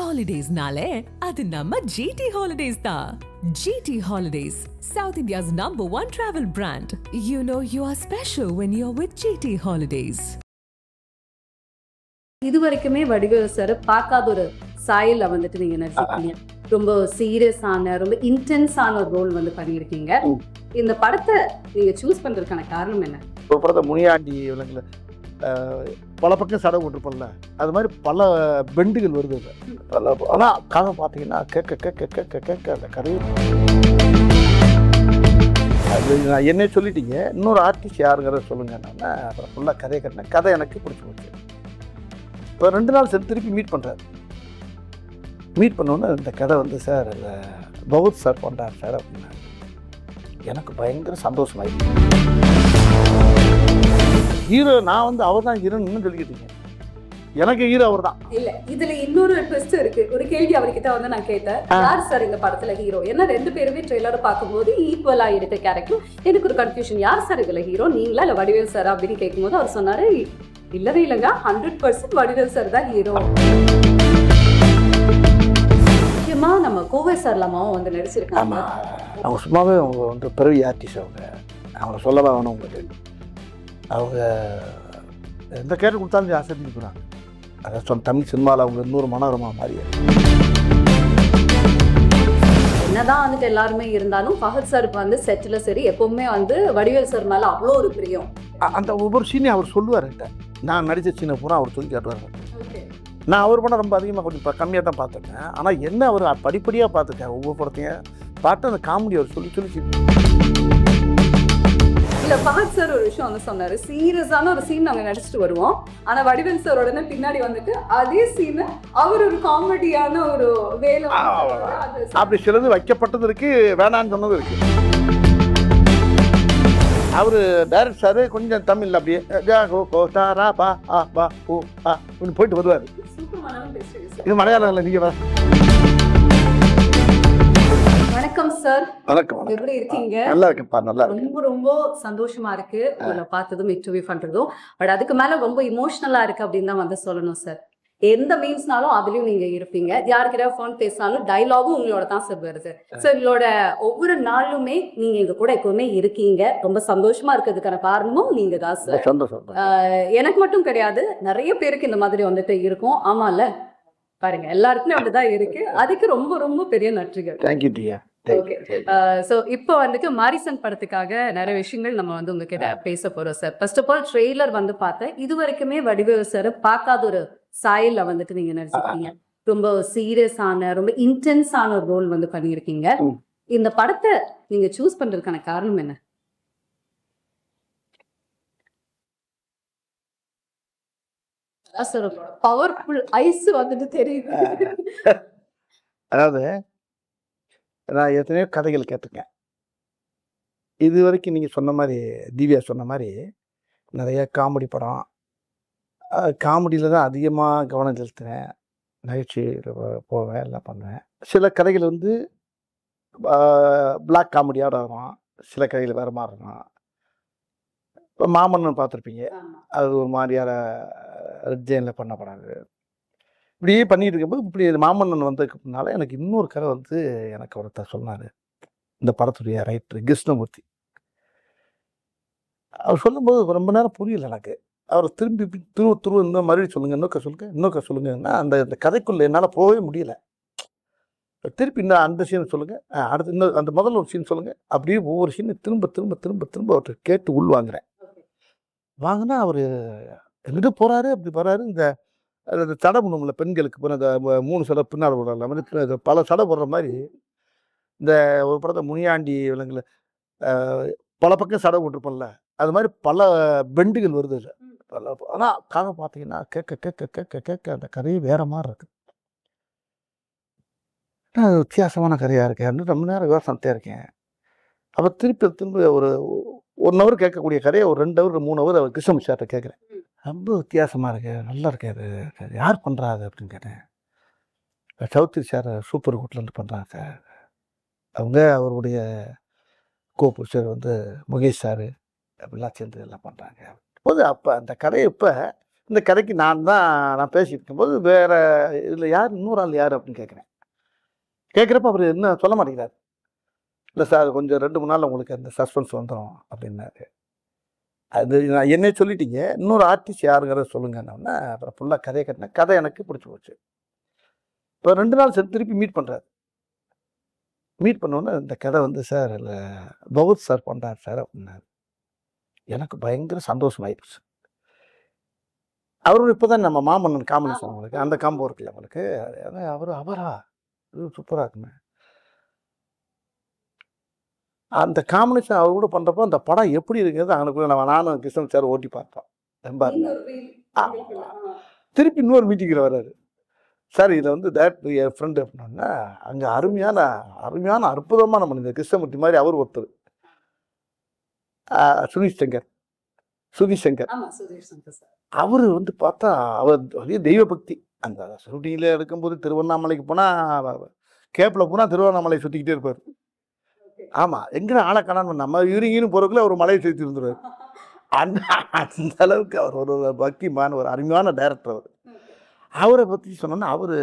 Holidays-nale, adu namma GT Holidays da. GT Holidays, South India's #1 travel brand. You know you are special when you're with GT Holidays. இதுவரைக்குமே Vadivelu sir பார்க்காத ஒரு சாயல்ல வந்துட்டு நீங்க நடிச்சிருக்கீங்க. ரொம்ப சீரியஸான ரொம்ப இன்டென்ஸான ஒரு ரோல் வந்து பண்ணியிருக்கீங்க. இந்த படத்தை நீங்க சூஸ் பண்றதுக்கான காரணம் என்ன? ஒரு படத்தை முனியாண்டி விலங்குல பல பக்கம் சடை போட்டிருப்போம்ல, அது மாதிரி பல பெண்டுகள் வருது. ஆனால் கதை பார்த்தீங்கன்னா கேட்க கேட்க கேட்க கேட்க அந்த கதையை அது நான் என்ன சொல்லிட்டீங்க, இன்னொரு ஆர்டிஸ்ட் யாருங்கிறத சொல்லுங்க. நான் அப்புறம் ஃபுல்லாக கதையை கட்டினேன். கதை எனக்கு பிடிச்சி போச்சு. இப்போ 2 நாள் சரி திருப்பி மீட் பண்ணுறாரு. மீட் பண்ணோன்னே இந்த கதை வந்து சார் பகவத் சார் பண்ணுறாரு சார் அப்படின்னா எனக்கு பயங்கர சந்தோஷமாயிடுச்சு. ஹீரோ நான் வந்து அவர் தான் ஹீரோன்னு சொல்லிக்கிட்டீங்க. எனக்கு ஹீரோ அவர் தான். இல்ல இதுல இன்னொரு ட்விஸ்ட் இருக்கு. ஒரு கேள்வி அவர்கிட்ட வந்து நான் கேட்டேன், யார் சார் இந்த படத்துல ஹீரோ? ஏன்னா 2 பேருமே ட்ரெய்லரை பார்க்கும்போது ஈக்குவலா இருக்க கேரக்டர். எனக்கு ஒரு கன்ஃபியூஷன், யார் சார் இதுல ஹீரோ, நீங்களா இல்ல வடிவேல் சார் அப்படின்னு கேட்கும்போது அவர் சொன்னாரு, இல்லவே இல்லைங்க 100% வடிவேல் சார் தான் ஹீரோ. முக்கியமா நம்ம கோவை சார்லாமாவும் வந்து நடிச்சிருக்காங்க. அவங்க சும்மாவே அவங்க வந்து பிறவி ஆர்டிஸ்ட். அவங்கள சொல்லவா வேணும் உங்களுக்கு. அவங்க எந்த கேரக்டர் கொடுத்தாலும் ஆசைப்பட்டு போகிறாங்க. அதை சொன்ன தமிழ் சினிமாவில் அவங்க இன்னொரு மனோரமா மாதிரி. என்னதான் வந்துட்டு எல்லாருமே இருந்தாலும் ஃபஹத் சாருக்கு வந்து செட்டில் சரி எப்பவுமே வந்து வடிவேல் சார் மேலே அவ்வளோ ஒரு பிரியம். அந்த ஒவ்வொரு சீனையும் அவர் சொல்லுவார்கிட்ட. நான் நடித்த சீனை பூரா அவர் சொல்லி காட்டுவார். நான் அவர் படம் ரொம்ப அதிகமாக கொஞ்சம் கம்மியாக தான் பார்த்துருக்கேன். ஆனால் என்ன அவர் படிப்படியாக பார்த்துருக்கேன். ஒவ்வொரு படத்தையும் பார்த்து அந்த காமெடி அவர் சொல்லி சொல்லி இல்ல ஃபஹத் சார் ஒரு விஷயம் வந்து சொன்னாரு, சீரியஸான ஒரு சீன் நாங்க நடிச்சிட்டு வருவோம், ஆனா வடிவேல் சார் உடனே பின்னாடி வந்துட்டு அதே சீன் அவர் ஒரு காமெடியான ஒரு வேலை அப்படி சிலது வைக்கப்பட்டது இருக்கு, வேணான்னு சொன்னது இருக்கு. அவரு டைரக்ட் சார் கொஞ்சம் தமிழ்ல அப்படியே போயிட்டு வருவாரு. இது மலையாளம் இல்லை. நீங்க வணக்கம் சார். வணக்கம். எப்படி இருக்கீங்க? நல்லா இருக்கேன்ப்பா. நல்லா இருக்கு. ரொம்ப ரொம்ப சந்தோஷமா இருக்கு உங்களை பார்த்ததும் இன்டர்வியூ பண்றதும். பட் அதுக்கு மேல ரொம்ப இமோஷனலா இருக்கு அப்படின்னு தான் வந்து சொல்லணும் சார். எந்த மீன்ஸ்னாலும் அதுலயும் நீங்க இருப்பீங்க. யாருக்கிட்ட போன் பேசினாலும் டைலாகும் உங்களோட தான் சார் வருது. ஸோ எங்களோட ஒவ்வொரு நாளுமே நீங்க எங்க கூட எப்பவுமே இருக்கீங்க. ரொம்ப சந்தோஷமா இருக்கிறதுக்கான காரணமும் நீங்க தான் சார். எனக்கு மட்டும் கிடையாது, நிறைய பேருக்கு இந்த மாதிரி வந்துட்டு இருக்கும். ஆமால பாருங்க, எல்லாருக்குமே அப்படிதான் இருக்கு. அதுக்கு ரொம்ப ரொம்ப பெரிய நன்றிகள். தேங்க்யூ டியா. ஓகே, ஸோ இப்போ வந்துட்டு மாரிசன் படத்துக்காக நிறைய விஷயங்கள் நம்ம வந்து உங்ககிட்ட பேச போறோம் sir. First of all trailer வந்து பார்த்தேன். இது வரைக்குமே வடிவேலு சார் பார்க்காத ஒரு சாயல்ல வந்துட்டு நீங்க நடிச்சிருக்கீங்க. ரொம்ப சீரியஸான ரொம்ப இன்டென்ஸான ஒரு ரோல் வந்து பண்ணியிருக்கீங்க. இந்த படத்தை நீங்க சூஸ் பண்றதுக்கான காரணம் என்ன? பவர்ஃபுல் ஐஸ் வந்துட்டு தெரியுது. அதாவது நான் எத்தனையோ கதைகள் கேட்டிருக்கேன். இது வரைக்கும் நீங்கள் சொன்ன மாதிரி, திவ்யா சொன்ன மாதிரி நிறைய காமெடி படம், காமெடியில் தான் அதிகமாக கவனம் செலுத்துவேன். நகைச்சுவையில் போவேன், எல்லாம் பண்ணுவேன். சில கதைகள் வந்து பிளாக் காமெடியோட இருக்கும், சில கதைகள் வேறு மாதிரி இருக்கும். இப்போ மாமன்னன் பார்த்துருப்பீங்க, அது ஒரு மாதிரியான ரெட் ஜெயினில் பண்ணப்படாது. இப்படியே பண்ணிட்டு இருக்கும்போது இப்படி மாமன்னன் வந்ததுக்குனால எனக்கு இன்னொரு கதை வந்து எனக்கு ஒருத்தர் சொன்னார். இந்த படத்துடைய ரைட்டர் கிருஷ்ணமூர்த்தி. அவர் சொல்லும்போது ரொம்ப நேரம் புரியல எனக்கு. அவர் திரும்பி துருவ இன்னும் மறுபடியும் சொல்லுங்கள், இன்னொக்க சொல்லுங்கன்னா அந்த கதைக்குள்ளே என்னால் போகவே முடியல. திருப்பி இன்னும் அந்த சீன் சொல்லுங்கள், அடுத்து இன்னும் அந்த முதல்ல ஒரு சீன் சொல்லுங்கள். அப்படியே ஒவ்வொரு சீனை திரும்ப திரும்ப திரும்ப திரும்ப அவர்கிட்ட கேட்டு உள்வாங்குறேன். வாங்கினா அவர் எங்கிட்ட போகிறாரு, அப்படி போகிறாரு. இந்த தடை பண்ணும்ல பெண்களுக்கு போன இந்த 3 சடை பின்னால் போடுற மாதிரி பல சடை போடுற மாதிரி இந்த ஒரு படத்தை முனியாண்டி விலங்குல பல பக்கம் சடை போட்டிருப்போம்ல, அது மாதிரி பல பெண்டுகள் வருது இல்லை. ஆனால் கதை பார்த்தீங்கன்னா கேட்க கேட்க கேட்க கேட்க அந்த கதையே வேற மாதிரி இருக்கு. அது வித்தியாசமான கதையாக இருக்கேன். ரொம்ப நேரம் விவசாயத்தையாக இருக்கேன். அப்போ திரும்ப ஒரு 1 ஹவர் கேட்கக்கூடிய கதையை ஒரு 2 ஹவர் 3 ஹவர் அவர் கிருஷ்ணமூர்த்தி சார்கிட்ட கேட்குறேன். ரொம்ப வித்தியாசமாக இருக்கு, நல்லா இருக்காது, யார் பண்ணுறாரு அப்படின்னு கேட்டேன். சௌத்ரி சார் சூப்பர் கூட்டிலேருந்து பண்ணுறாங்க சார். அவங்க அவருடைய கோபுஷர் வந்து முகேஷ் சார் அப்படிலாம் சேர்ந்து எல்லாம் பண்ணுறாங்க போது. அப்போ அந்த கதையை இப்போ இந்த கதைக்கு நான் பேசிட்டு இருக்கும்போது வேற இதில் யார் இன்னொரு ஆள் யார் அப்படின்னு கேட்குறேன். கேட்குறப்ப அவர் என்ன சொல்ல மாட்டேங்கிறார். இல்லை சார் கொஞ்சம் 2-3 நாளில் உங்களுக்கு அந்த சஸ்பென்ஸ் வந்துடும் அப்படின்னாரு. அது நான் என்னை சொல்லிட்டீங்க, இன்னொரு ஆர்டிஸ்ட் யாருங்கிறத சொல்லுங்கன்னொன்னே அப்புறம் ஃபுல்லாக கதையை கட்டினேன். கதை எனக்கு பிடிச்சி போச்சு. இப்போ 2 நாள் சரி திருப்பி மீட் பண்ணுறாரு. மீட் பண்ணோன்னே இந்த கதை வந்து சார் இல்லை பகவத் சார் பண்ணுறாரு சார் அப்படின்னாரு. எனக்கு பயங்கர சந்தோஷமாயிடுச்சு. அவரும் இப்போ தான் நம்ம மாமன்னன் காம்பினேஷன் அவங்களுக்கு அந்த காம்போ இருக்குல்ல அவங்களுக்கு, அவரா இது சூப்பராக இருக்குமே. அந்த காம்பினேஷன் அவர் கூட பண்ணுறப்போ அந்த படம் எப்படி இருக்கிறது அவனுக்குள்ள நானும் கிருஷ்ணன் சார் ஓட்டி பார்த்தோம். ரொம்ப திருப்பி இன்னொரு மீட்டிங்கில் வர்றாரு. சார் இதில் வந்து டேரக்டர் என் ஃப்ரெண்டு அப்படின்னா அங்கே அருமையான அற்புதமான மனிதர் கிருஷ்ணமூர்த்தி மாதிரி அவர் ஒருத்தர் சுதீஷ் சங்கர் அவர் வந்து பார்த்தா அவர் വലിய தெய்வ பக்தி. அந்த ஷூட்டிங்கில் எடுக்கும்போது திருவண்ணாமலைக்கு போனால் கேப்பில் போனால் திருவண்ணாமலை சுற்றிக்கிட்டே இருப்பார். ஆமாம், எங்கே ஆளை காணான்னு நம்ம யூரிங்கின்னு போகிறதுக்குள்ள ஒரு மலையை சுற்றி இருந்துருவார். அந்த அளவுக்கு அவர் ஒரு பக்திமான ஒரு அருமையான டைரக்டர். அவரை பற்றி சொன்னோன்னா அவர்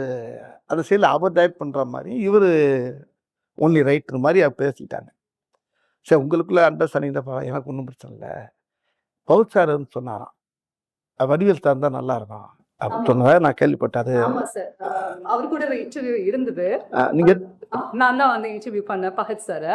அந்த சைடில் அவர் டைரக்ட் பண்ணுற மாதிரி இவர் ஒன்லி ரைட்டர் மாதிரி பேசிக்கிட்டாங்க. சரி உங்களுக்குள்ள அண்டர்ஸ்டாண்டிங் தான், எனக்கு ஒன்றும் பிரச்சனை இல்லை. பவுத் சார்ன்னு சொன்னாராம், வடிவேல் சார் தான் நல்லா இருக்கும் அப்படின்னு சொன்னதை நான் கேள்விப்பட்டாரு. அவர் கூட இன்டர்வியூ இருந்தது. நீங்க நான் தான் வந்து இன்டர்வியூ பண்ணேன் பகத் சார்.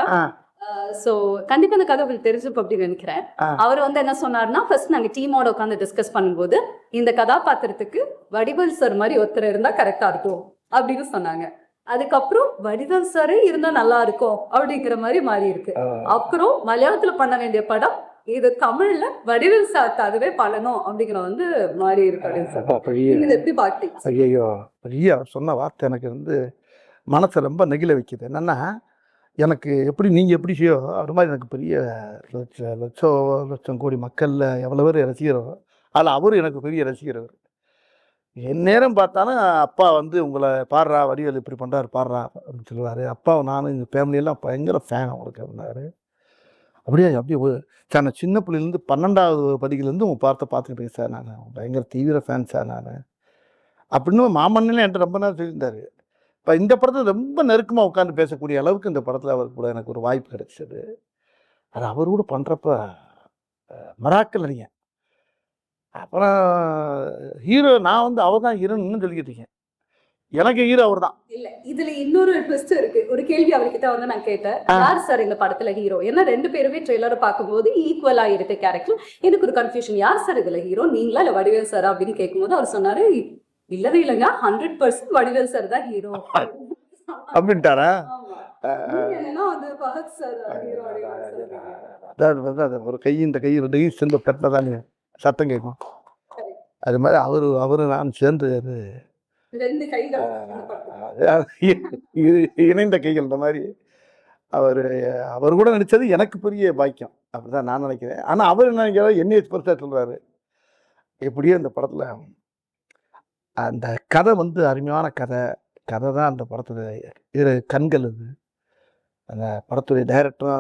ஸோ கண்டிப்பா அந்த கதை உங்களுக்கு தெரிஞ்சுப்போம் அப்படின்னு நினைக்கிறேன். அவர் வந்து என்ன சொன்னார்னா, ஃபர்ஸ்ட் நாங்கள் டீமோட உட்காந்து டிஸ்கஸ் பண்ணும்போது இந்த கதாபாத்திரத்துக்கு வடிவேல் சார் மாதிரி ஒருத்தர் இருந்தா கரெக்டா இருக்கும் அப்படின்னு சொன்னாங்க. அதுக்கப்புறம் வடிவேல் சாரே இருந்தா நல்லா இருக்கும் அப்படிங்கிற மாதிரி மாறி இருக்கு. அப்புறம் மலையாளத்துல பண்ண வேண்டிய படம் இது தமிழ்ல வடிவேல் சார்க்காகவே பண்ணணும் அப்படிங்கிற வந்து மாறி இருக்கு அப்படின்னு சொல்லி எப்படி பாத்தீங்க? ஐயோ பெரிய சொன்ன வார்த்தை எனக்கு வந்து மனசை ரொம்ப நெகிழ வைக்குது. என்னன்னா எனக்கு எப்படி நீங்கள் எப்படி செய்யோ அது மாதிரி எனக்கு பெரிய லட்சம் கோடி மக்களில் எவ்வளோ பேர் ரசிக்கிறோ அதில் அவரும் எனக்கு பெரிய ரசிகர். அவர் என் நேரம் பார்த்தாலும் அப்பா வந்து உங்களை பாடுறா வடிவேல் இப்படி பண்ணுறாரு பாடுறா அப்படின்னு சொல்லுவார். அப்பாவை நானும் எங்கள் ஃபேமிலியெல்லாம் பயங்கர ஃபேன் அவங்களுக்கு இருந்தார். அப்படியே சார் நான் சின்ன பிள்ளைலேருந்து 12வது படிக்கிலேருந்து உங்கள் பார்த்துக்கிட்டேன் சார், நான் பயங்கர தீவிர ஃபேன் சார் நான் அப்படின்னு மாமன்னே என்கிட்ட ரொம்ப நேரம் சொல்லியிருந்தார். இப்போ இந்த படத்தில் ரொம்ப நெருக்கமாக உட்காந்து பேசக்கூடிய அளவுக்கு இந்த படத்தில் அவர் கூட எனக்கு ஒரு வாய்ப்பு கிடைச்சது. அது அவர் கூட பண்ணுறப்ப மராக்கல் நீங்க. அப்புறம் ஹீரோ நான் வந்து அவர் தான் ஹீரோன்னு சொல்லிக்கிட்டு இருக்கேன். எனக்கு ஹீரோ அவர் தான். இல்ல இதுல இன்னொரு ட்விஸ்ட் இருக்கு. ஒரு கேள்வி அவர்கிட்ட வந்து நான் கேட்டேன், யார் சார் இந்த படத்துல ஹீரோ? ஏன்னா 2 பேருமே ட்ரெய்லரை பார்க்கும்போது ஈக்குவலா இருக்கு கேரக்டர். எனக்கு ஒரு கன்ஃபியூஷன், யார் சார் இதுல ஹீரோ, நீங்களா இல்ல வடிவேல் சார் அப்படின்னு கேட்கும்போது அவர் சொன்னாரு, இல்லவே இல்லைங்க 100% வடிவேல் சார் தான் ஹீரோ அப்படின்ட்டாரா? ஒரு கை இந்த கை 2 கை சேர்ந்து கட்டினா தானே சத்தம் கேட்கும். அது மாதிரி அவரு நான் சேர்ந்து இணைந்த கைகள் இந்த மாதிரி அவர் கூட நடிச்சது எனக்கு பெரிய பாக்கியம் அப்படிதான் நான் நினைக்கிறேன். ஆனா அவர் என்ன நினைக்கிறாரு, என்னைய பெருசா சொல்றாரு. எப்படியோ இந்த படத்துல அந்த கதை வந்து அருமையான கதை தான் அந்த படத்துல கண்கள். அது அந்த படத்துடைய டைரக்டரும்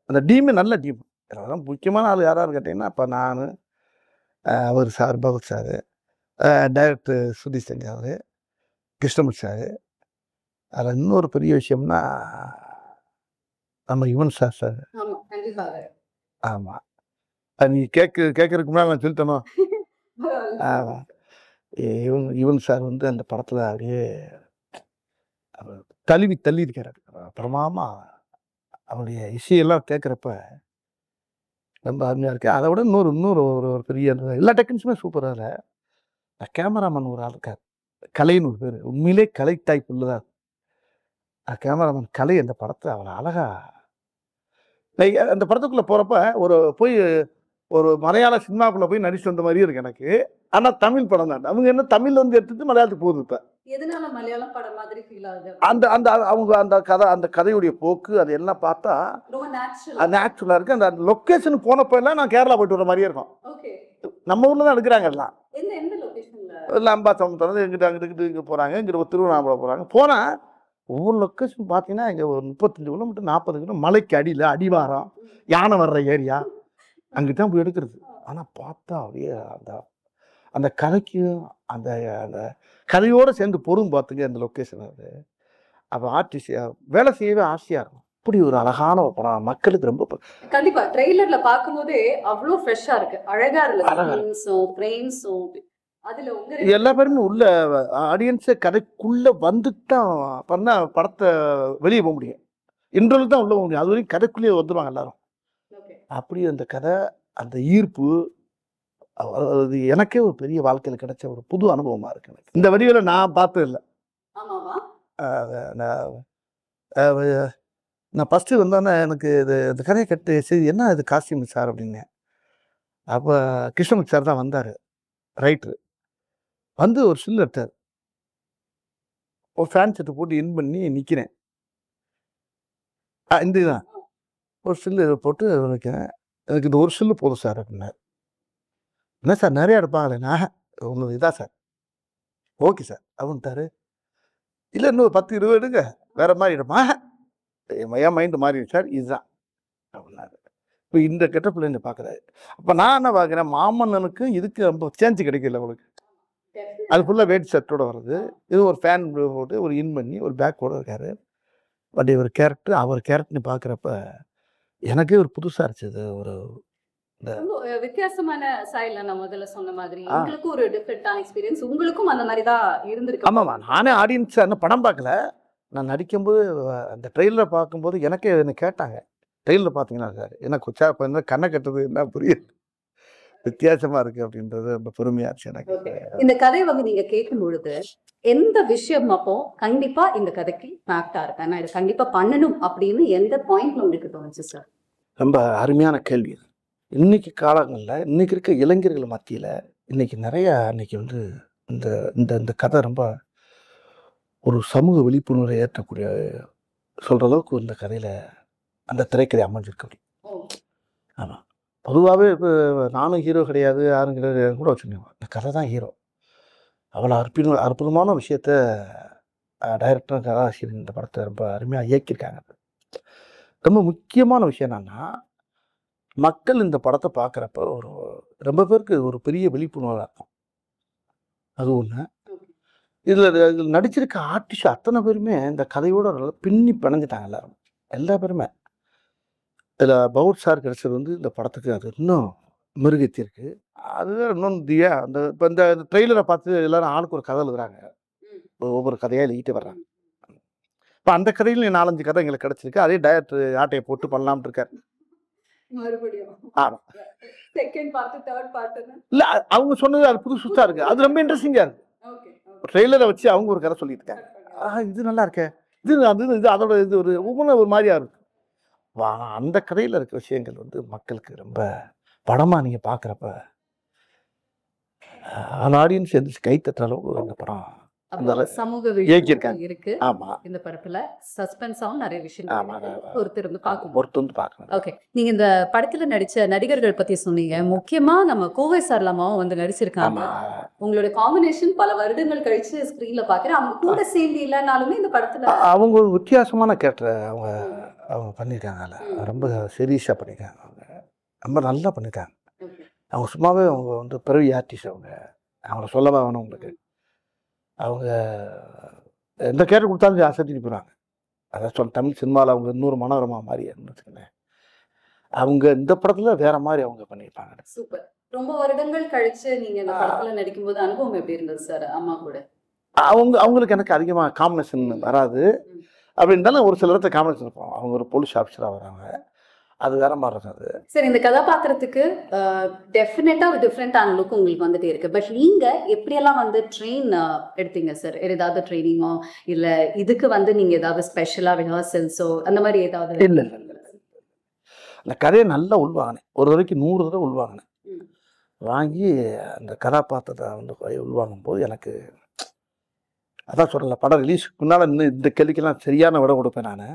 அந்த டீமே நல்ல டீம். அதெல்லாம் முக்கியமான ஆள் யாராரு கேட்டீங்கன்னா இப்போ நான், அவர் சார் பகவத் சார், டைரக்டர் சுதீஷ் சங்கர் அவர், கிருஷ்ணமூர்த்தி சார். அதில் இன்னொரு பெரிய விஷயம்னா நம்ம யுவன் சார். ஆமாம், அது நீ கேட்கறதுக்கு முன்னாடி நான் சொல்லித்தனோம். ஆமாம், யுவன் சார் வந்து அந்த படத்தில் அப்படியே தள்ளி இருக்கிறார். பிரமாமா அவருடைய இசையெல்லாம் கேட்குறப்ப ரொம்ப அருமையாக இருக்குது. அதை விட இன்னொரு ஒரு பெரிய எல்லா டெக்னிக்ஸுமே சூப்பராக இல்லை. கேமராமேன் ஒரு ஆள் இருக்கார், கலைன்னு ஒரு பேர். உண்மையிலே கலை டைப் உள்ளதா கேமராமேன் கலை. அந்த படத்தை அவரை அழகா அந்த படத்துக்குள்ளே போகிறப்ப ஒரு மலையாள சினிமாக்குள்ளே போய் நடிச்சு வந்த மாதிரியும் இருக்கு எனக்கு. ஆனால் தமிழ் படம் தான். அவங்க என்ன தமிழ் வந்து எடுத்துட்டு மலையாளத்துக்கு போகுது. இப்போ எதனால மலையாளம் படம் மாதிரி ஃபீல் ஆகுது? அவங்க அந்த கதையுடைய போக்கு அது எல்லாம் பார்த்தா நேச்சுரலாக இருக்குது. அந்த லொக்கேஷன் போனப்போ எல்லாம் நான் கேரளா போயிட்டு வர மாதிரியே இருக்கும். நம்ம ஊரில் தான் எடுக்கிறாங்க எல்லாம். எல்லாம் அம்பாசமுத்திரம் அங்கிட்டு இங்கே போகிறாங்க, இங்கே திருவண்ணாமலை போனால் ஒவ்வொரு லொக்கேஷன் பார்த்தீங்கன்னா இங்கே ஒரு 35 கிலோமீட்டர் 40 கிலோமீட்டர் மலைக்கு அடியில் அடிவாரம் யானை வர்ற ஏரியா அங்கே தான் போய் எடுக்கிறது. ஆனால் பார்த்தா அப்படியே அந்த கதைக்கும் அந்த அந்த கதையோடு சேர்ந்து பொருந்தும் பார்த்துங்க அந்த லொக்கேஷன் அது. அப்போ ஆர்டிஸ்ட் வேலை செய்யவே ஆசையாக இருக்கும். அப்படி ஒரு அழகான ஒரு படம் மக்களுக்கு ரொம்ப கண்டிப்பா ட்ரெய்லர்ல பார்க்கும்போதே அவ்வளோ ஃப்ரெஷ்ஷா இருக்கு, அழகா இருக்கு. அதுல உங்க எல்லா பேருமே உள்ள ஆடியன்ஸை கதைக்குள்ள வந்துட்டான் பண்ணா படத்தை வெளியே போக முடியும். இன்டர்வல் தான் உள்ள போக முடியும். அது வரைக்கும் கதைக்குள்ளேயே வந்துடுவாங்க எல்லாரும். அப்படி அந்த கதை அந்த ஈர்ப்பு அது எனக்கே ஒரு பெரிய வாழ்க்கையில் கிடைச்ச ஒரு புது அனுபவமா இருக்கு எனக்கு. இந்த வடிவில் நான் பார்த்தது இல்லை. நான் ஃபஸ்ட்டு வந்தோன்னே எனக்கு இந்த கதையை கட்டு சரி என்ன இது காஸ்டியூம் சார் அப்படின்னேன். அப்போ கிருஷ்ணமுத்து சார் தான் வந்தார், ரைட்ரு. வந்து ஒரு சில்லு எடுத்தார். ஒரு ஃபேன் செட்டு போட்டு இன் பண்ணி நிற்கிறேன். இந்த இதுதான் ஒரு சில்லு போட்டு வைக்கிறேன். எனக்கு இந்த ஒரு சில்லு போதும் சார் அப்படின்னார். என்ன சார் நிறையா எடுப்பாங்களேண்ணா? உங்களுக்கு இதான் சார். ஓகே சார் அப்படின்ட்டாரு. இல்லை இன்னும் 10-20 எடுங்க, வேற மாதிரி எடுப்பா. என் மைண்டு மாறிடுச்சு சார், இதுதான் அப்படின்னாரு. இப்போ இந்த கெட்டப்பில் என்ன பார்க்குறாரு. அப்போ நான் என்ன பார்க்குறேன், மாமன்னனுக்கு இதுக்கு ரொம்ப சேஞ்சு கிடைக்கல உங்களுக்கு. அது ஃபுல்லாக வேட் ஷர்ட்டோட வருது. இது ஒரு ஃபேன் போட்டு ஒரு இன் பண்ணி ஒரு பேக்கோட இருக்காரு. பட் ஒரு கேரக்டர் அவர் கேரக்டர்னு பார்க்குறப்ப எனக்கே ஒரு புதுசாக இருந்துச்சு. ஒரு வித்தியாசமான ஸ்டைல்ல நான் முதல்ல சொன்ன மாதிரி எங்களுக்கும் ஒரு டிஃபரெண்டான எக்ஸ்பீரியன்ஸ், உங்களுக்கும் அந்த மாதிரி தான் இருந்திருக்கு. ஆமாம்மா, நானே ஆடியன்ஸ் என்ன படம் பார்க்கல. நான் நடிக்கும்போது அந்த ட்ரெயிலரை பார்க்கும்போது எனக்கே என்ன கேட்டாங்க, ட்ரெயிலர் பார்த்தீங்கன்னா சார் எனக்கு கொச்சா இப்போ என்ன கண்ணை கட்டுறது என்ன புரியுது, வித்தியாசமா இருக்கு அப்படின்றது ரொம்ப பெருமையா இருந்துச்சு எனக்கு. இந்த கதையை வந்து நீங்க கேட்கும் பொழுது எந்த விஷயம் அப்போ கண்டிப்பா இந்த கதைக்கு மேக்டா இருக்கு, நான் இதை கண்டிப்பா பண்ணணும் அப்படின்னு எந்த பாயிண்ட்ல உங்களுக்கு தோணுச்சு சார்? ரொம்ப அருமையான கேள்வி. இன்னைக்கு காலங்களில் இன்னைக்கு இருக்க இளைஞர்கள் மத்தியில் இன்னைக்கு நிறையா இன்னைக்கு வந்து இந்த இந்த இந்த கதை ரொம்ப ஒரு சமூக விழிப்புணர்வை ஏற்றக்கூடிய சொல்கிற அளவுக்கு இந்த கதையில் அந்த திரைக்கதை அமைஞ்சிருக்கு. ஆமாம், பொதுவாகவே இப்போ நானும் ஹீரோ கிடையாது, யாரும் கிடையாது கூட வச்சுருந்தேன். இந்த கதை தான் ஹீரோ. அவ்வளோ அற்புதமான விஷயத்த டைரக்டரும் கதாசிரியர் இந்த படத்தை ரொம்ப அருமையாக இயக்கியிருக்காங்க. ரொம்ப முக்கியமான விஷயம் என்னன்னா, மக்கள் இந்த படத்தை பார்க்குறப்ப ஒரு ரொம்ப பேருக்கு ஒரு பெரிய விழிப்புணர்வாக இருக்கும். அது ஒன்று. இதில் நடிச்சிருக்க ஆர்டிஸ்ட் அத்தனை பேருமே இந்த கதையோட பின்னி பிணைஞ்சிட்டாங்க எல்லாரும், எல்லா பேருமே. இதில் பவுட் சார் கிடைச்சது வந்து இந்த படத்துக்கு அது இன்னும் மெருகேற்றிருக்கு. அதுதான் இன்னொன்று தியா அந்த இப்போ இந்த ட்ரெய்லரை பார்த்து எல்லாரும் ஆளுக்கு ஒரு கதை எழுதுறாங்க, ஒவ்வொரு கதையாக எழுதிட்டு வர்றாங்க. இப்போ அந்த கதையில் 4-5 கதை எங்களுக்கு கிடச்சிருக்கு. அதே டைரக்டர் ஆட்டையை போட்டு பண்ணலாம்னு இருக்காரு. ஆமாம், இல்லை அவங்க சொன்னது அது புதுசா இருக்கு, அது ரொம்ப இன்ட்ரெஸ்டிங்காக இருக்கு. ட்ரெய்லரை வச்சு அவங்க ஒரு கதை சொல்லிட்டு இருக்காங்க. இது நல்லா இருக்கே, இது அது இது அதோட இது ஒரு ஒவ்வொன்றும் ஒரு மாதிரியா இருக்கு. அந்த கதையில் இருக்க விஷயங்கள் வந்து மக்களுக்கு ரொம்ப படமாக நீங்கள் பார்க்குறப்ப ஆடியன்ஸ் எந்திரிச்சு கை தட்டுற அளவுக்கு அந்த படம் சமூக இருக்கு. ஆமா, இந்த படத்துல சஸ்பென்ஸாவும் நிறைய விஷயம் ஒருத்தர் வந்து பார்க்கணும். ஓகே, நீங்க இந்த படத்துல நடிச்ச நடிகர்கள் பத்தி சொன்னீங்க. முக்கியமா நம்ம கோவை சார்லாமாவும் வந்து நடிச்சிருக்காங்க. உங்களுடைய காம்பினேஷன் பல வருடங்கள் கழிச்சு ஸ்கிரீன்ல பாக்குறேன். அவங்க கூட சேர்ந்து இல்லைனாலுமே இந்த படத்துல அவங்க ஒரு வித்தியாசமான கேரக்டர் அவங்க பண்ணியிருக்காங்கல்ல, ரொம்ப சீரியஸாக பண்ணியிருக்காங்க. அவங்க ரொம்ப நல்லா பண்ணியிருக்காங்க. அவங்க சும்மாவே அவங்க வந்து பிறவி ஆர்டிஸ்ட். அவங்கள சொல்லவா வேணும் உங்களுக்கு. அவங்க எந்த கேரக்டர் கொடுத்தாலும் அசத்திட்டு போகிறாங்க. அதான் தமிழ் சினிமாவில் அவங்க இன்னொரு மனோரமா மாதிரி இருந்துச்சுங்க. அவங்க இந்த படத்துல வேற மாதிரி அவங்க பண்ணியிருப்பாங்க. சூப்பர். ரொம்ப வருடங்கள் கழிச்சு நீங்க இந்த படத்துல நடிக்கும்போது அனுபவம் எப்படி இருந்தது சார் அம்மா கூட? அவங்களுக்கு எனக்கு அதிகமாக காம்பினேஷன் வராது. அப்படி இருந்தாலும் ஒரு சில இடத்துல காம்பினேஷன் இருப்போம். அவங்க ஒரு போலீஸ் ஆஃபீஸராக வராங்க, அது வேற மாதிரி இருக்காது. சரி, இந்த கதாபாத்திரத்துக்கு டெஃபினட்டா ஒரு டிஃப்ரெண்டான லுக் உங்களுக்கு வந்துட்டே இருக்கு. பட் நீங்க எப்படியெல்லாம் வந்து ட்ரெயின் எடுத்தீங்க சார்? ஏதாவது ட்ரைனிங்கோ இல்ல இதுக்கு வந்து நீங்க ஏதாவது ஸ்பெஷலா ரிஹர்சல்ஸோ அந்த மாதிரி ஏதாவது? இல்லை, அந்த கதையை நல்லா உள்வாங்கினேன். ஒரு தடவைக்கு 100 தடவை உள்வாங்கினேன். வாங்கி அந்த கதாபாத்திரத்தை வந்து உள்வாங்கும் போது எனக்கு அதான் சொல்லல, படம் ரிலீஸ்க்கு முன்னால இந்த கேள்விக்கெல்லாம் சரியான விட கொடுப்பேன் நான்.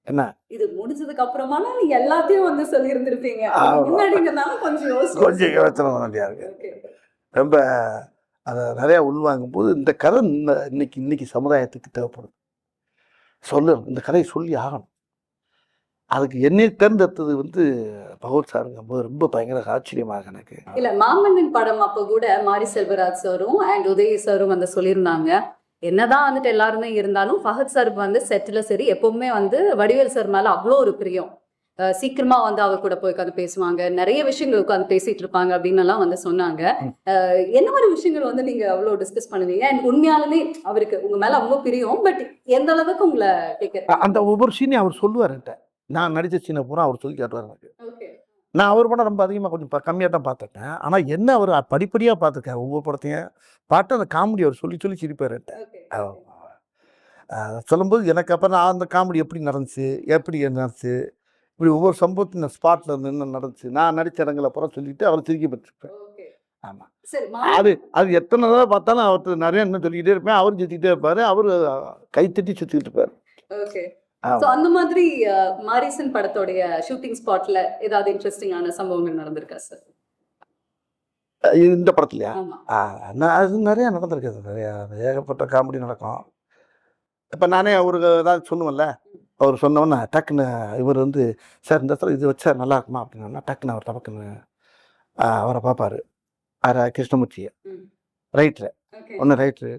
என்ன இது முடிஞ்சதுக்கு அப்புறமா நீங்க எல்லாத்தையும் வந்து சொல்லி இருந்திருப்பீங்க. கொஞ்சம் யோசனை வேண்டியா இருக்கு. ரொம்ப அதை நிறைய உள்வாங்கும் போது இந்த கதை இன்னைக்கு சமுதாயத்துக்கு தேவைப்படுது. இந்த கதையை சொல்லி ஆகணும். அதுக்கு என்னை தேர்ந்தெடுத்தது வந்து பகவத் சாருங்க போது ரொம்ப பயங்கர ஆச்சரியமாக எனக்கு. இல்ல மாமன்னன் படம் அப்போ கூட மாரி செல்வராஜ் சாரும் அண்ட் உதய் சாரும் வந்து சொல்லியிருந்தாங்க, என்னதான் வந்துட்டு எல்லாருமே இருந்தாலும் ஃபஹத் சாருக்கு வந்து செட்டில் சரி எப்பவுமே வந்து வடிவேல் சார் மேல அவ்வளோ ஒரு பிரியம். சீக்கிரமா வந்து அவர் கூட போய் உட்காந்து பேசுவாங்க, நிறைய விஷயங்கள் உட்காந்து பேசிட்டு இருப்பாங்க அப்படின்னு எல்லாம் வந்து சொன்னாங்க. என்ன மாதிரி விஷயங்கள் வந்து நீங்க அவ்வளோ டிஸ்கஸ் பண்ணுவீங்க? அண்ட் உண்மையாலுமே அவருக்கு உங்க மேல அவ்வளோ பிரியம், பட் எந்த அளவுக்கு உங்களை கேட்க அந்த ஒவ்வொரு சீனையும் அவர் சொல்லுவார் என்கிட்ட. நான் நடித்த சீனை பூரா அவர் சொல்லி காட்டுவார் எனக்கு. நான் அவர் படம் ரொம்ப அதிகமாக கொஞ்சம் கம்மியாக தான் பார்த்துருக்கேன். ஆனால் என்ன அவர் படிப்படியாக பார்த்துருக்கேன். ஒவ்வொரு படத்தையும் பாட்டு அந்த காமெடி அவர் சொல்லி சொல்லி சிரிப்பார் என்கிட்ட. சொல்லும்போது எனக்கு அப்புறம் நான் அந்த காமெடி எப்படி நடந்துச்சு, எப்படி நடந்துச்சு, இப்படி ஒவ்வொரு சம்பவத்தையும் நான் ஸ்பாட்டில் இருந்து என்ன நடந்துச்சு, நான் நடித்த இடங்களை அப்புறம் சொல்லிட்டு அவரை சிரிக்க பற்றிருப்பேன். ஆமாம், அது எத்தனை தடவை பார்த்தாலும் அவர்கிட்ட நிறைய இன்னும் சொல்லிக்கிட்டே இருப்பேன். அவரும் சுற்றிக்கிட்டே இருப்பார், அவர் கைத்தட்டி சுற்றிக்கிட்டு இருப்பார். அந்த மாதிரி மாரிசன் படத்தோடைய ஷூட்டிங் ஸ்பாட்ல ஏதாவது இன்ட்ரெஸ்டிங்கான சம்பவங்கள் நடந்திருக்கா சார்? இந்த படத்துலையா? அது நிறைய நடந்திருக்கு. நிறைய ஏகப்பட்ட காமெடி நடக்கும். இப்போ நானே அவருக்கு ஏதாவது சொல்லுவேன்ல, அவர் சொன்னோன்னா டக்குன்னு இவர் வந்து சார் இந்த இடத்துல இது வச்சா நல்லா இருக்குமா அப்படின்னா டக்குன்னு அவர் டக்குன்னு அவரை பார்ப்பாரு. கிருஷ்ணமூர்த்தியை ரைட்ரு ஒன்று ரைட்ரு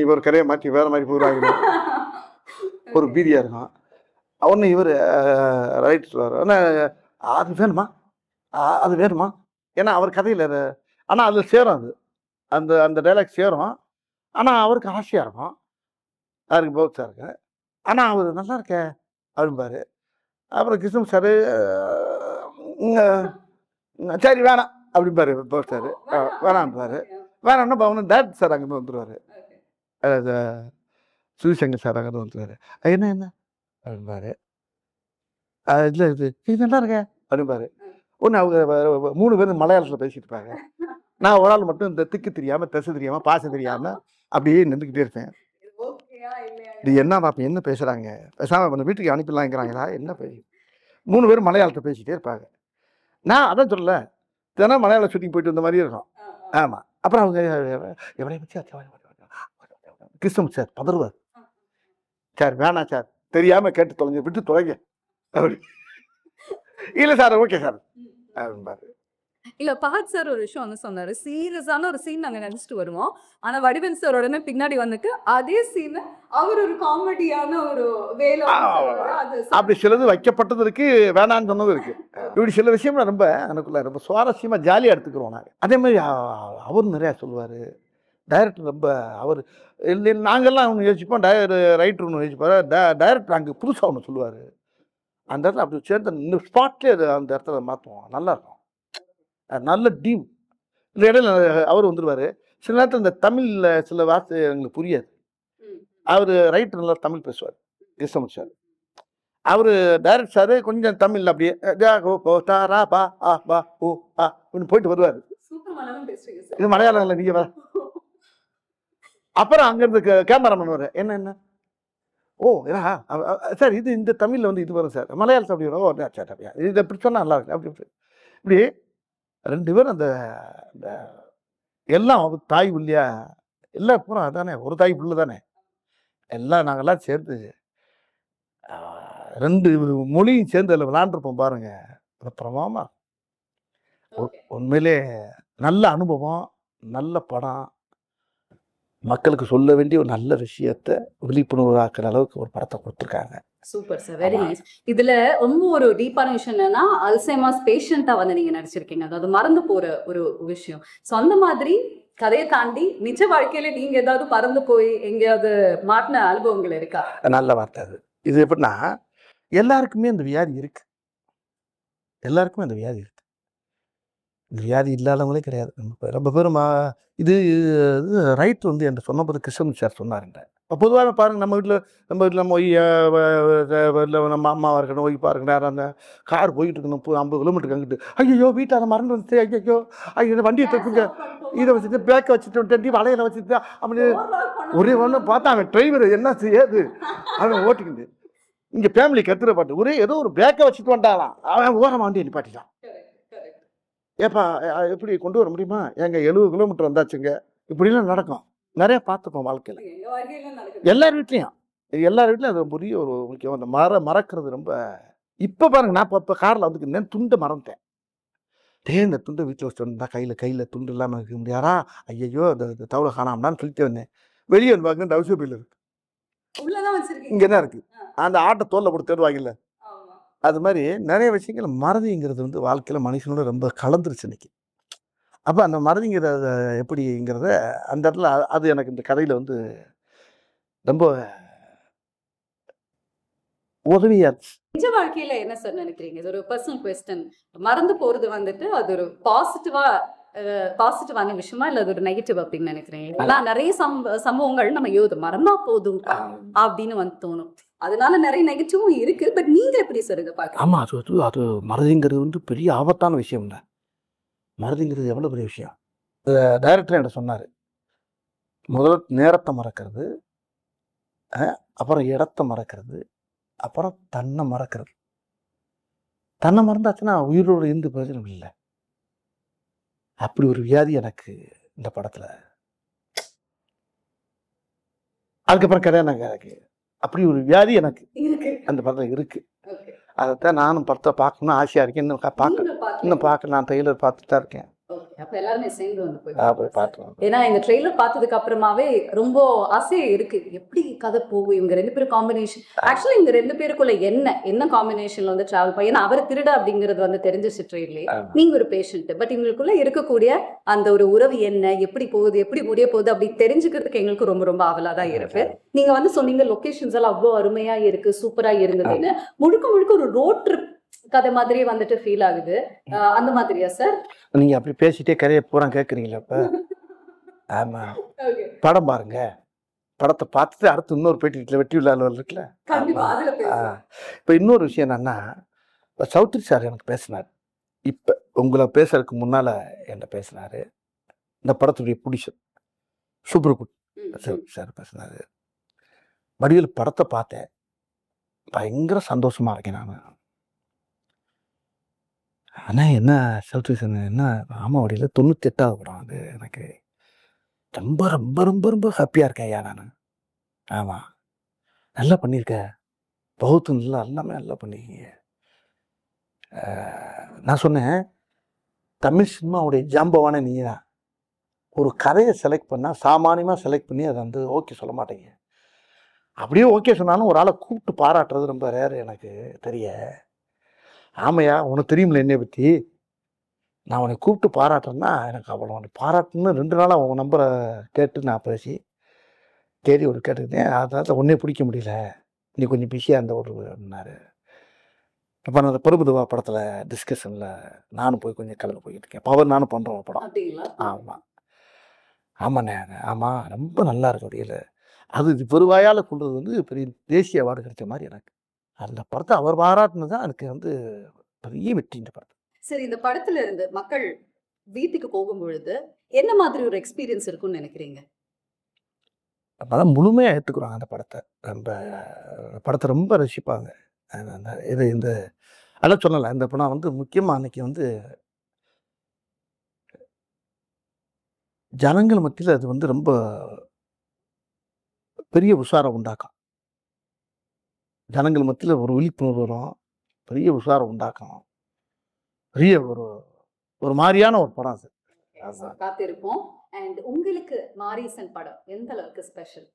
இவர் கரையை மாற்றி வேற மாதிரி போடுவாங்க. ஒரு பீதியா இருக்கும். ஒன்று இவர் ரைட் சொல்லுவார், அது வேணுமா அது வேணுமா, ஏன்னா அவர் கதையில் ஆனால் அதில் சேரும், அது அந்த அந்த டைலாக் சேரும். ஆனால் அவருக்கு ஆசையாக இருக்கும், அவருக்கு பௌத் சாருக்கு. ஆனால் அவர் நல்லா இருக்க அப்படின்பாரு. அப்புறம் கிருஷ்ணன் சார் சரி வேணாம் அப்படின்பாரு. Both sir வேணாம்பாரு. வேணாம்னா பவன் டேரக்டர் சார் அங்கேருந்து வந்துடுவார், சிவசங்கர் சார் அங்கேருந்து வந்துடுவார். என்ன என்ன அப்படின்பாரு. இல்லை இது நல்லா இருக்க அப்படின்பாரு. ஒன்று அவங்க 3 பேர் மலையாளத்தில் பேசிட்டு இருப்பாங்க. நான் ஒரு ஆள் மட்டும் இந்த திக்கு தெரியாமல் திசை தெரியாமல் பாசம் தெரியாமல் அப்படியே நின்றுக்கிட்டே இருப்பேன். இது என்ன பார்ப்பேன், என்ன பேசுகிறாங்க, பேசாமல் அந்த வீட்டுக்கு அனுப்பிடலாங்கிறாங்களா என்ன பேசி 3 பேரும் மலையாளத்தை பேசிகிட்டே இருப்பாங்க. நான் அதான் சொல்லல, தினம் மலையாள ஷூட்டிங் போயிட்டு வந்த மாதிரியே இருக்கும். ஆமாம். அப்புறம் அவங்க எவரைய பற்றி கிருஷ்ணன் சார் பதறுவார், சார் வேணாம் சார் தெரியாமல் கேட்டு தொலைஞ்சு விட்டு தொலைங்க அப்படி. இல்லை சார் ஓகே சார் அப்படின்பாரு. இல்ல பஹத் சார் ஒரு விஷயம் வந்து சொன்னாரு, சீரியஸான ஒரு சீன் நாங்க நினைச்சிட்டு வருவோம், ஆனா வடிவேல் சார் உடனே பின்னாடி வந்துட்டு அதே சீன் அவர் ஒரு காமெடியான ஒரு வேலை அப்படி சிலது வைக்கப்பட்டது இருக்கு, வேணான்னு சொன்னது இருக்கு. இப்படி சில விஷயம் ரொம்ப எனக்குள்ள ரொம்ப சுவாரஸ்யமா ஜாலியா எடுத்துக்கிறோம் நாங்கள். அதே மாதிரி அவர் நிறையா சொல்லுவார். டைரக்டர் ரொம்ப அவர் நாங்கள்லாம் ஒன்று யோசிப்போம், ரைட்டர் ஒன்று யோசிப்பார், டைரக்டர் அங்கே புதுசாக ஒன்று சொல்லுவார். அந்த இடத்துல அப்படி சேர்ந்து இந்த ஸ்பாட்லேயே அந்த இடத்துல மாற்றுவோம், நல்லாயிருக்கும். நல்ல டீம். இந்த இடையில அவர் வந்துடுவார். சில நேரத்தில் இந்த தமிழில் சில வார்த்தை எங்களுக்கு புரியாது. அவர் ரைட்டர் நல்லா தமிழ் பேசுவார், கிருஷ்ணமூர்த்தி சார். அவர் டைரக்டர் சார் கொஞ்சம் தமிழ் அப்படியே போயிட்டு வருவார். இது மலையாளம் இல்லை, நீங்க வர. அப்புறம் அங்கேருந்து கேமராமேன் வர என்ன ஓ சார் இது இந்த தமிழில் வந்து இது வரும் சார், மலையாளத்தை அப்படி வரும். ஓ சார் அப்படியா, இது எப்படி சொன்னால் நல்லா இருக்கு அப்படி இப்படி 2 பேரும் அந்த எல்லாம் தாய் புள்ளியா எல்லாம் பூரா தானே, ஒரு தாய் புள்ளு தானே எல்லாம். நாங்கள்லாம் சேர்ந்து 2 மொழியும் சேர்ந்து அதில் விளாண்டுருப்போம் பாருங்க. பிரமாமா உண்மையிலே நல்ல அனுபவம், நல்ல படம், மக்களுக்கு சொல்ல வேண்டிய ஒரு நல்ல விஷயத்த விழிப்புணர்வு ஆக்கிற அளவுக்கு ஒரு படத்தை கொடுத்துருக்காங்க. Super sir, very nice. இதுல ரொம்ப ஒரு டீப்பான விஷயம் என்னன்னா, அல்சைமர்ஸ் பேஷண்டா வந்து நீங்க நடிச்சிருக்கீங்க, அதாவது மறந்து போற ஒரு விஷயம். ஸோ அந்த மாதிரி கதையை தாண்டி நிஜ வாழ்க்கையில நீங்க ஏதாவது பறந்து போய் எங்கேயாவது மாட்டின அனுபவங்கள் இருக்கா? நல்ல வார்த்தை அது. இது எப்படின்னா, எல்லாருக்குமே இந்த வியாதி இருக்கு, எல்லாருக்குமே அந்த வியாதி இருக்கு. இந்த வியாதி இல்லாதவங்களே கிடையாது. ரொம்ப பேரும் இது ரைட் வந்து என்கிட்ட சொன்னபோது கிருஷ்ணன் சார் சொன்னாருங்க. இப்போ பொதுவாக பாருங்கள், நம்ம வீட்டில் நம்ம இல்லை நம்ம அம்மாவாக இருக்கணும், ஒய்ஃபாக இருக்கணும், யாரும் அந்த கார் போயிட்டு இருக்கணும் 50 கிலோமீட்டருக்கு அங்கிட்டு, ஐயோ வீட்டில் அதை மறந்து வந்துச்சு, ஐயோ வண்டியை தப்புங்க, இதை வச்சுட்டு பேக்கை வச்சுட்டு வளையலை வச்சுட்டு அப்படி ஒரே ஒன்று பார்த்தா அவன் டிரைவர் என்ன செய்யாது அவன் ஓட்டிக்கிட்டு இங்கே ஃபேமிலி கத்துற பாட்டு ஒரே ஏதோ ஒரு பேக்கை வச்சுட்டு வந்தாலாம், அவன் ஓரமாக வண்டியை நிப்பாட்டிட்டான். ஏப்பா எப்படி கொண்டு வர முடியுமா, எங்க 70 கிலோமீட்டர் வந்தாச்சுங்க, இப்படிலாம் நடக்கும். நிறைய பார்த்துப்போம் வாழ்க்கையில். எங்க வாழ்க்கையில நடக்குது. எல்லார் வீட்லேயும் அது பெரிய ஒரு முக்கியம். அந்த மறக்கிறது ரொம்ப. இப்போ பாருங்க, நான் இப்போ காரில் வந்துருந்தேன், துண்டை மறந்துட்டேன். இந்த துண்டை வீட்டில் வச்சுட்டு வந்தா கையில் துண்டு இல்லாமல் இருக்க முடியாதா? ஐயையோ, அந்த தவளை காணாமடான்னு சொல்லிட்டு வந்தேன். வெளியே வந்து பார்க்க இந்த அவசியம் இருக்கு, உள்ளதான் வச்சிருக்கீங்க. இங்கே தான் இருக்குது. அந்த ஆட்டை தோலில் போட்டு தேடுவாங்கல்ல, ஆமா. அது மாதிரி நிறைய விஷயங்கள் மறதிங்கிறது வந்து வாழ்க்கையில் மனுஷனோட ரொம்ப கலந்துருச்சு இன்னைக்கு. அப்போ அந்த மறதிங்கிறத எப்படிங்கிறத அந்த இடத்துல அது எனக்கு இந்த கதையில் வந்து ரொம்ப உதவியா இருந்துச்சு. நிஜ வாழ்க்கையில என்ன சார் நினைக்கிறீங்க? இது ஒரு பர்சனல் குவெஸ்டன். மறந்து போறது வந்துட்டு அது ஒரு பாசிட்டிவான விஷயமா இல்ல அது ஒரு நெகட்டிவ் அப்படின்னு நினைக்கிறீங்க? ஏன்னா நிறைய சம்பவங்கள் நம்ம மறந்தா போதும் அப்படின்னு வந்து தோணும். அதனால நிறைய நெகட்டிவும் இருக்கு. பட் நீங்க எப்படி சார் இதை பாக்க? ஆமா, அது மறதிங்கிறது வந்து பெரிய ஆபத்தான விஷயம் இல்லை. மறதிங்கிறது எவ்வளவு பெரிய விஷயம். டைரக்டர் என்கிட்ட சொன்னாரு, முதல்ல நேரத்தை மறக்கிறது, அப்புறம் இடத்த மறக்கிறது, அப்புறம் தன்னை மறக்கிறது. தன்னை மறந்தாச்சுன்னா உயிரோடு இருந்து பிரயோஜனம் இல்லை. அப்படி ஒரு வியாதி எனக்கு இந்த படத்துல. அதுக்கப்புறம் கல்யாணம் எனக்கு அப்படி ஒரு வியாதி எனக்கு அந்த படத்துல இருக்கு. அதைத்தான் நானும் படத்தை பார்க்கணும்னு ஆசையா இருக்கேன். இன்னும் பார்க்க நான் ட்ரெய்லர் பார்த்துட்டு தான் இருக்கேன். அப்ப எல்லாருமே சேர்ந்து வந்து போய் பார்த்தோம். ஏன்னா இந்த ட்ரெய்லர் பார்த்ததுக்கு அப்புறமாவே ரொம்ப ஆசையா இருக்கு, எப்படி கதை போகும், இவங்க 2 பேரும் காம்பினேஷன். ஆக்சுவலி இந்த 2 பேருக்குள்ள என்ன காம்பினேஷன்ல வந்து டிராவல் பண்ணி, ஏன்னா அவர் திருட அப்படிங்கிறது வந்து தெரிஞ்சிச்சு ட்ரெயிலே, நீங்க ஒரு பேஷண்ட். பட் இவங்களுக்குள்ள இருக்கக்கூடிய அந்த ஒரு உறவு என்ன, எப்படி போகுது, எப்படி முடிய போகுது அப்படி தெரிஞ்சுக்கிறதுக்கு எங்களுக்கு ரொம்ப ரொம்ப ஆவலாதான் இருக்கு. நீங்க வந்து சொன்னீங்க லொகேஷன்ஸ் எல்லாம் அவ்வளோ அருமையா இருக்கு, சூப்பரா இருந்ததுன்னு. முழுக்க ஒரு ரோட் ட்ரிப் கதை மாதிரியே வந்துட்டு ஃபீல் ஆகுது. அந்த மாதிரியா சார்? நீங்க அப்படி பேசிட்டே கதையை பூரா கேட்குறீங்களா? இப்ப ஆமா, படம் பாருங்க. படத்தை பார்த்துட்டு அடுத்து இன்னொரு பேட்டி வெட்டி உள்ள இருக்குல்ல. இப்போ இன்னொரு விஷயம் என்னன்னா, இப்போ சௌத்ரி சார் எனக்கு பேசினார். இப்போ உங்களை பேசுறதுக்கு முன்னால என்கிட்ட பேசினாரு. இந்த படத்துடைய ப்ரொடியூசர் சுப்ரகுட் சார் பேசினாரு. வடிவேல் படத்தை பார்த்தேன், பயங்கர சந்தோஷமா இருக்கேன் நான். ஆனால் என்ன செல்ஃபிஷன் என்ன, ராமாவடியில் 98வது படம் அது. எனக்கு ரொம்ப ரொம்ப ரொம்ப ரொம்ப ஹாப்பியாக இருக்கேன் ஐயா நான். ஆமாம், நல்லா பண்ணியிருக்க, பௌத்து நல்லா எல்லாமே நல்லா பண்ணியிருக்கீங்க. நான் சொன்னேன், தமிழ் சினிமாவுடைய ஜாம்பவான நீ தான். ஒரு கதையை செலக்ட் பண்ணால் சாமானியமாக செலக்ட் பண்ணி அதை வந்து ஓகே சொல்ல மாட்டேங்க. அப்படியே ஓகே சொன்னாலும் ஒரு ஆளை கூப்பிட்டு பாராட்டுறது ரொம்ப ரேர் எனக்கு தெரிய. ஆமையா, உனக்கு தெரியுமில்ல என்னை பற்றி, நான் உன்னை கூப்பிட்டு பாராட்டுறேன்னா எனக்கு அவ்வளோ பாராட்டுன்னு 2 நாளாக உன் நம்பரை கேட்டு நான் பேசி தேடி ஒரு கேட்டுக்கிட்டேன். அதனால் ஒன்றே பிடிக்க முடியல, நீ கொஞ்சம் பிஸியாக இருந்த ஒரு அப்படின்னாரு. அப்போ நான் அந்த பருபதுவா படத்தில் டிஸ்கஷனில் நானும் போய் கொஞ்சம் கலந்து போய்கிட்டு இருக்கேன். பவர் நானும் பண்ணுறோம் படம். ஆமாம் ஆமாண்ணே, ஆமாம் ரொம்ப நல்லா இருக்கு அப்படியில். அது பெருவாயால் கொண்டது வந்து பெரிய தேசிய அவார்டு கிடைச்ச மாதிரி எனக்கு. அந்த படத்தை அவர் பாராட்டுனது தான் எனக்கு வந்து பெரிய வெற்றி இந்த படத்தை. சரி, இந்த படத்துல இருந்து மக்கள் வீட்டுக்கு போகும் பொழுது என்ன மாதிரி ஒரு எக்ஸ்பீரியன்ஸ் இருக்கும்னு நினைக்கிறீங்க? அப்பதான் முழுமையாக ஏற்றுக்குறாங்க அந்த படத்தை. படத்தை ரொம்ப ரசிப்பாங்க. இது இந்த அதெல்லாம் சொல்லலை. இந்த படம் வந்து முக்கியமாக அன்னைக்கு வந்து ஜனங்கள் மத்தியில் அது வந்து ரொம்ப பெரிய உஷாரம் உண்டாக்கும். ஜனங்கள் மத்தியில் ஒரு விழிப்புணர்வு வரும், பெரிய உஷாரம் உண்டாக்கும். பெரிய ஒரு மாதிரியான ஒரு படம் அது. காத்திருப்போம். அண்ட் உங்களுக்கு மாரிசன் படம் எந்த அளவுக்கு ஸ்பெஷல்?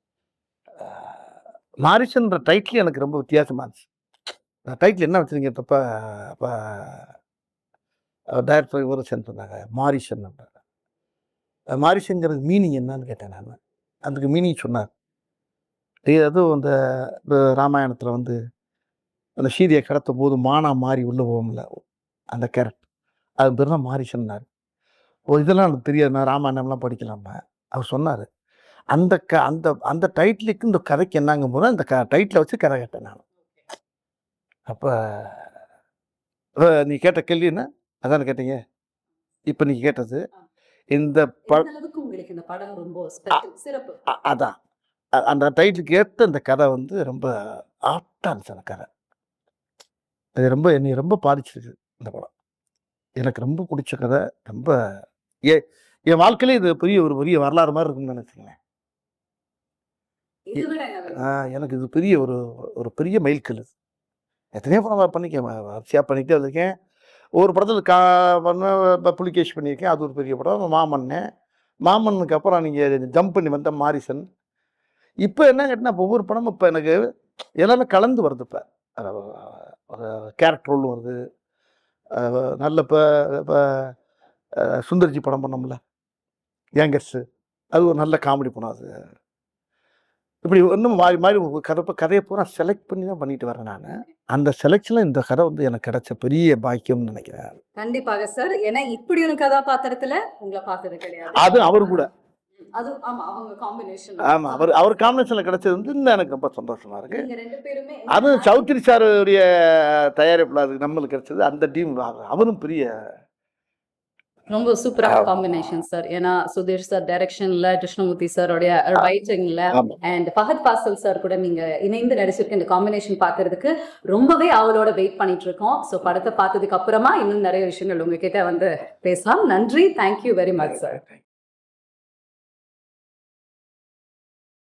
மாரிசன்ற டைட்டில் எனக்கு ரொம்ப வித்தியாசமாக இருந்துச்சு. நான் டைட்டில் என்ன வச்சுருக்கேன் அப்போ டைரக்டர் இவரை சேர்ந்து சொன்னாங்க மாரிசன். மாரிசன்கிறது மீனிங் என்னன்னு கேட்டேன் நான். அதுக்கு மீனிங் சொன்னார். அதுவும் அந்த ராமாயணத்தில் வந்து அந்த சீதையை கடத்தும் போது மானா மாறி உள்ள போகும்ல, அந்த கேரக்டர் அது பேர் தான் மாரிசன்னார். இதெல்லாம் எனக்கு தெரியாது, நான் ராமாயணம்லாம் படிக்கலாமா. அவர் சொன்னார் அந்த அந்த அந்த டைட்டிலுக்கு இந்த கதைக்கு என்னங்கும் போது அந்த டைட்டிலை வச்சு கதை கேட்டேன் நான். அப்போ நீ கேட்ட கேள்வி என்ன அதான கேட்டீங்க. இப்போ நீ கேட்டது இந்த படம் ரொம்ப சிறப்பு. அதான் அந்த டைட்டிலுக்கு ஏற்ற இந்த கதை வந்து ரொம்ப ஆப்டாக இருந்துச்சு. அந்த கதை அது ரொம்ப என்னை ரொம்ப பாதிச்சிருக்கு. இந்த படம் எனக்கு ரொம்ப பிடிச்ச கதை. ரொம்ப என் வாழ்க்கையிலே இது ஒரு பெரிய வரலாறு மாதிரி இருக்குன்னு நினைச்சுங்களேன். இது விட என்ன வேணும்? எனக்கு இது பெரிய ஒரு ஒரு பெரிய மைல்கல் இது. எத்தனையோ படம் பண்ணிக்கேன், வரிசையாக பண்ணிக்கிட்டே வந்திருக்கேன். ஒவ்வொரு படத்தில் பண்ண புலிகேஷ் பண்ணியிருக்கேன், அது ஒரு பெரிய படம். மாமன்னுக்கு அப்புறம் நீங்கள் ஜம்ப் பண்ணி வந்த மாரிசன். இப்போ என்ன கேட்டால் இப்போ ஒவ்வொரு படமும் இப்போ எனக்கு எல்லாமே கலந்து வருது. இப்போ கேரக்டர் ரோல் வருது. நல்ல இப்போ சுந்தர்ஜி படம் பண்ணோம்ல, கேங்கர்ஸு, அது ஒரு நல்ல காமெடி படம். அது இப்படி இன்னும் மாறி மாறி கதையை பூரா செலக்ட் பண்ணி தான் பண்ணிட்டு வரேன் நான். அந்த செலக்ஷனில் இந்த கதை வந்து எனக்கு கிடைச்ச பெரிய பாக்கியம்னு நினைக்கிறேன். கண்டிப்பாக சார். ஏன்னா இப்படி ஒரு கதாபாத்திரத்துல உங்களை பார்த்தது கிடையாது. அது அவர் கூட அது ஆமா, அவங்க காம்பினேஷன். ஆமாம், அவர் காம்பினேஷனில் கிடைச்சது வந்து இன்னும் எனக்கு ரொம்ப சந்தோஷமா இருக்கு. நீங்க ரெண்டு பேருமே அது சௌத்ரி சாருடைய தயாரிப்பில் அது நம்மளுக்கு கிடைச்சது. அந்த டீம் அவரும் பெரிய ரொம்ப சூப்பரான காம்பினேஷன் சார். ஏன்னா சுதீர் சார் டைரக்ஷன்ல, கிருஷ்ணமூர்த்தி சாரோடைய ரைட்டிங்ல அண்ட் ஃபஹத் ஃபாசில் சார் கூட நீங்க இணைந்து நடிச்சிருக்க இந்த காம்பினேஷன் பார்க்கறதுக்கு ரொம்பவே அவளோட வெயிட் பண்ணிட்டு இருக்கோம். ஸோ படத்தை பார்த்ததுக்கு அப்புறமா இன்னும் நிறைய விஷயங்கள் உங்ககிட்ட வந்து பேசலாம். நன்றி, தேங்க்யூ வெரி மச் சார்.